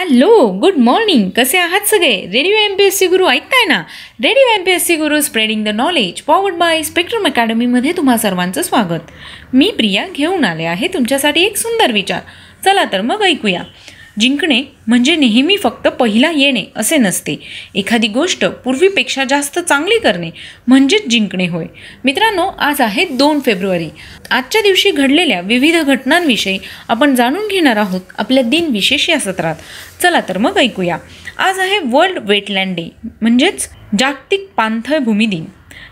Hello, good morning. कसे आहात सगळे? रेडिओ MPSC गुरु ऐकताय ना? Radio MPSC Guru spreading the knowledge powered by spectrum अकॅडमीमध्ये तुम्हा सर्वांचं स्वागत. मी प्रिया घेऊन आले आहे तुमच्यासाठी एक सुंदर विचार. चला तर मग ऐकूया. जिंकणे म्हणजे नेहमी फक्त पहिला येणे असे नसते. एखादी गोष्ट पूर्वीपेक्षा जास्त चांगली करणे म्हणजेच जिंकणे होय. मित्रांनो, आज आहे 2 फेब्रुवारी. आजच्या दिवशी घडलेल्या विविध घटनांविषयी आपण जाणून घेणार आहोत आपल्या दिनविशेष या सत्रात. चला तर मग ऐकूया. आज आहे वर्ल्ड वेटलँड डे म्हणजेच जागतिक पाणथळ भूमी दिन.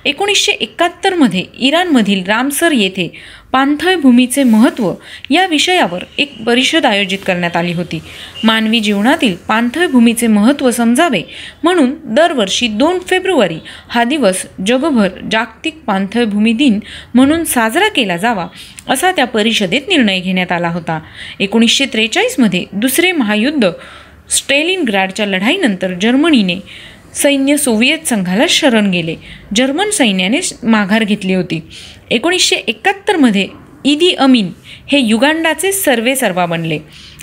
1971मध्ये इराणमधील रामसर येथे पाणथळ भूमीचे महत्त्व या विषयावर एक परिषद आयोजित करण्यात आली होती. मानवी जीवनातील पाणथळ भूमीचे महत्त्व समजावे म्हणून दरवर्षी 2 फेब्रुवारी हा दिवस जगभर जागतिक पाणथळ भूमी दिन म्हणून साजरा केला जावा असा त्या परिषदेत निर्णय घेण्यात आला होता. 1943मध्ये दुसरे महायुद्ध स्टेलिनग्राडच्या लढाईनंतर जर्मनीने सैन्य सोव्हिएत संघाला शरण गेले. जर्मन सैन्याने माघार घेतली होती. 1971मध्ये इदी अमीन हे युगांडाचे सर्वेसर्वा बनले.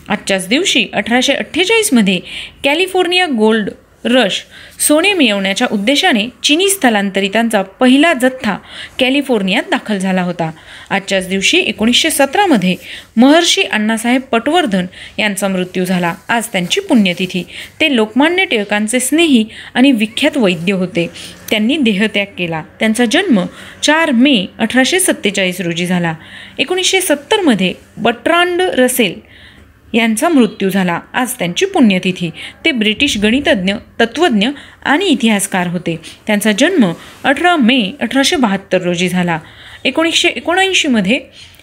आजच्याच दिवशी 1848मध्ये कॅलिफोर्निया गोल्ड रश सोने मिळवण्याच्या उद्देशाने चिनी स्थलांतरितांचा पहिला जथ्था कॅलिफोर्नियात दाखल झाला होता. आजच्याच दिवशी 1917मध्ये महर्षी अण्णासाहेब पटवर्धन यांचा मृत्यू झाला. आज त्यांची पुण्यतिथी. ते लोकमान्य टिळकांचे स्नेही आणि विख्यात वैद्य होते. त्यांनी देहत्याग केला. त्यांचा जन्म 4 मे 1847 रोजी झाला. 1970मध्ये बर्ट्रांड रसेल यांचा मृत्यू झाला. आज त्यांची पुण्यतिथी. ते ब्रिटिश गणितज्ञ, तत्त्वज्ञ आणि इतिहासकार होते. त्यांचा जन्म 18 मे 1872 रोजी झाला. 1979मध्ये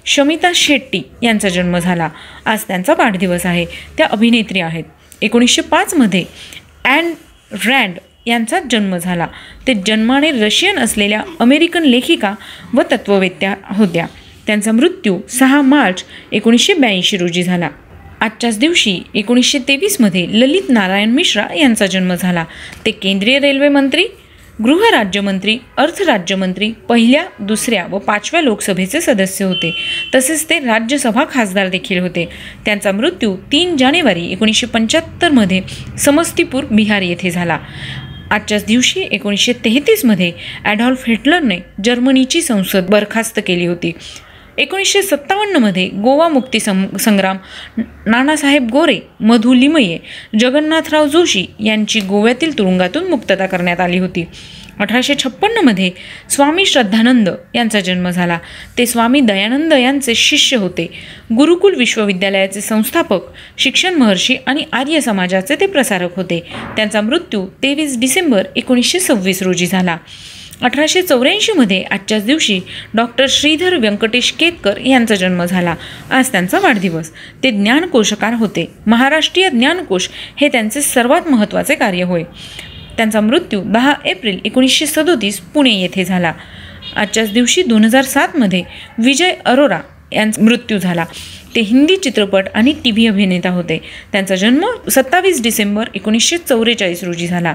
शमिता शेट्टी यांचा जन्म झाला. आज त्यांचा वाढदिवस आहे. त्या अभिनेत्री आहेत. 1905मध्ये ॲन रँड यांचा जन्म झाला. ते जन्माने रशियन असलेल्या अमेरिकन लेखिका व तत्त्ववेत्त्या होत्या. त्यांचा मृत्यू 6 मार्च 1982 रोजी झाला. आजच्याच दिवशी 1923मध्ये ललित नारायण मिश्रा यांचा जन्म झाला. ते केंद्रीय रेल्वे मंत्री, गृहराज्यमंत्री, अर्थराज्यमंत्री, पहिल्या, दुसऱ्या व 5व्या लोकसभेचे सदस्य होते. तसेच ते राज्यसभा खासदार देखील होते. त्यांचा मृत्यू 3 जानेवारी 1975मध्ये समस्तीपूर, बिहार येथे झाला. आजच्याच दिवशी 1933मध्ये ॲडॉल्फ हिटलरने जर्मनीची संसद बरखास्त केली होती. 1957मध्ये गोवा मुक्ती संग्राम नानासाहेब गोरे, मधु लिमये, जगन्नाथराव जोशी यांची गोव्यातील तुरुंगातून मुक्तता करण्यात आली होती. 1856मध्ये स्वामी श्रद्धानंद यांचा जन्म झाला. ते स्वामी दयानंद यांचे शिष्य होते. गुरुकुल विश्वविद्यालयाचे संस्थापक, शिक्षण महर्षी आणि आर्य समाजाचे ते प्रसारक होते. त्यांचा मृत्यू 23 डिसेंबर 1926 रोजी झाला. 1884मध्ये आजच्याच दिवशी डॉक्टर श्रीधर व्यंकटेश केतकर यांचा जन्म झाला. आज त्यांचा वाढदिवस. ते ज्ञानकोशकार होते. महाराष्ट्रीय ज्ञानकोश हे त्यांचे सर्वात महत्त्वाचे कार्य होय. त्यांचा मृत्यू 10 एप्रिल 1937 पुणे येथे झाला. आजच्याच दिवशी 2007मध्ये विजय अरोरा यांचा मृत्यू झाला. ते हिंदी चित्रपट आणि TV अभिनेता होते. त्यांचा जन्म 27 डिसेंबर 1944 रोजी झाला.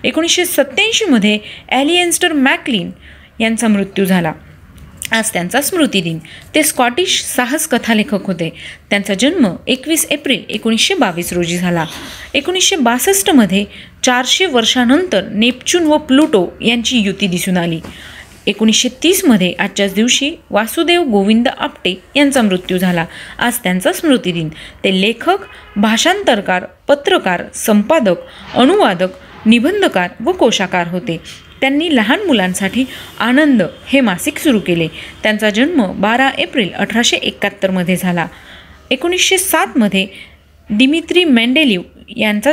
1987मध्ये ॲलिएन्स्टर मॅकलिन यांचा मृत्यू झाला. आज त्यांचा स्मृतिदिन. ते स्कॉटिश साहस कथालेखक होते. त्यांचा जन्म 21 एप्रिल 1922 रोजी झाला. 1962मध्ये 400 वर्षानंतर नेपच्यून व प्लुटो यांची युती दिसून आली. 1930मध्ये आजच्याच दिवशी वासुदेव गोविंद आपटे यांचा मृत्यू झाला. आज त्यांचा स्मृतिदिन. ते लेखक, भाषांतरकार, पत्रकार, संपादक, अनुवादक, निबंधकार व कोशाकार होते. त्यांनी लहान मुलांसाठी आनंद हे मासिक सुरू केले. त्यांचा जन्म 12 एप्रिल 1871मध्ये झाला. 1907मध्ये दिमित्री मेंडेलिव्ह यांचा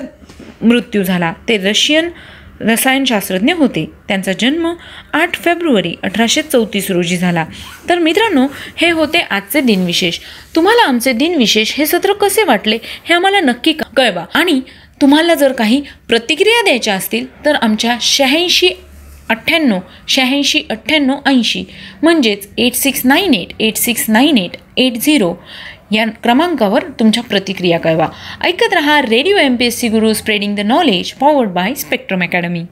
मृत्यू झाला. ते रशियन रसायनशास्त्रज्ञ होते. त्यांचा जन्म 8 फेब्रुवारी 1834 रोजी झाला. तर मित्रांनो, हे होते आजचे दिनविशेष. तुम्हाला आमचे दिनविशेष हे सत्र कसे वाटले हे आम्हाला नक्की कळवा. आणि तुम्हाला जर काही प्रतिक्रिया द्यायच्या असतील तर आमच्या 8698 म्हणजेच 8698869880 या क्रमांकावर तुमच्या प्रतिक्रिया कळवा. ऐकत रहा radio MPSC Guru spreading the knowledge powered by spectrum academy.